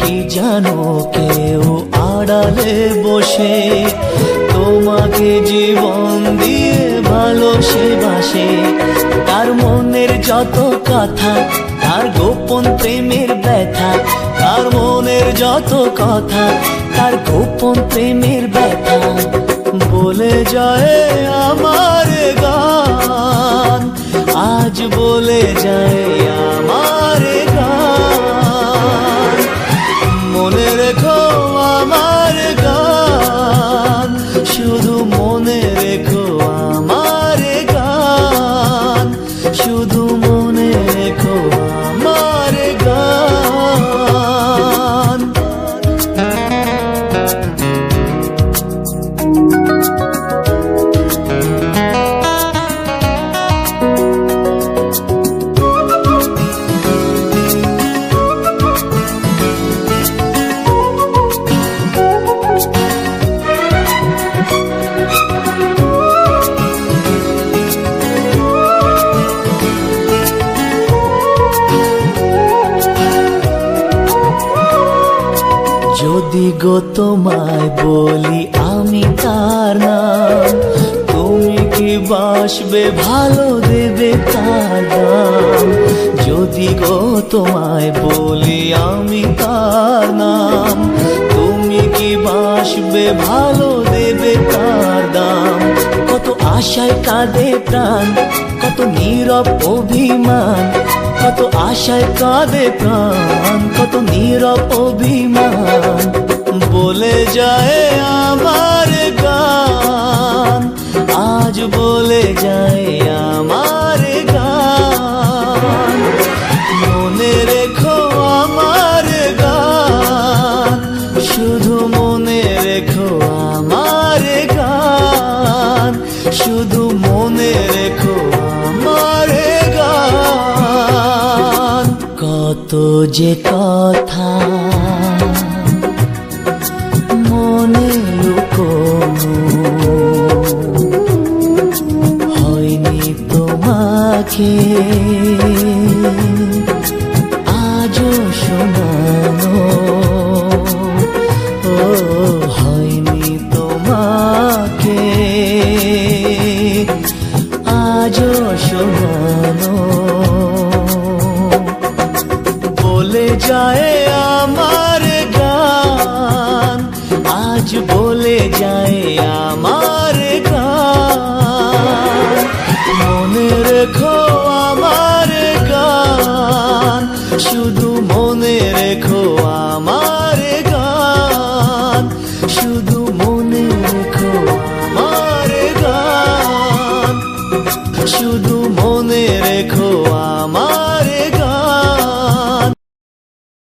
কি জানো কেউ আড়ালে বসে তোমাকে জীবন দিয়ে ভালোবাসে। তার মনের যত কথা, তার গোপন প্রেমের ব্যথা, তার মনের যত কথা, তার গোপন প্রেমের ব্যথা বলে যায় আমার গান, আজ বলে যায় আমার গান। মনে রেখো আমার গান, শুধু মনে রেখো আমার গান, শুধু মনে রেখো আমার গান। যদি গো তোমায় বলি আমি তার নাম, তুমি কি বাসবে ভালো দেবে তার দাম? যদি গো তোমায় বলি আমি তার নাম, তুমি কি বাসবে ভালো দেবে তার দাম? কত আশায় কাঁদে প্রাণ, কত নীরব অভিমান, কত আশায় কাঁদে প্রাণ, কত নীরব অভিমান বলে যায় আমার গান, আজ বলে যায় আমার গান। মনে রেখো আমার গান, শুধু মনে রেখো আমার গান, শুধু মনে রেখো আমার গান। কত যে কথা মনে লুকোনো, হয়নি তোমাকে আজও শোনানো, ও হয়নি তোমাকে আজও শোনানো। বলে যায় আমার গান, আজ বলে যায় আমার গান। মনে রেখো আমার গান, শুধু মনে রেখো আমার গান, শুধু মনে রেখো আমার গান, শুধু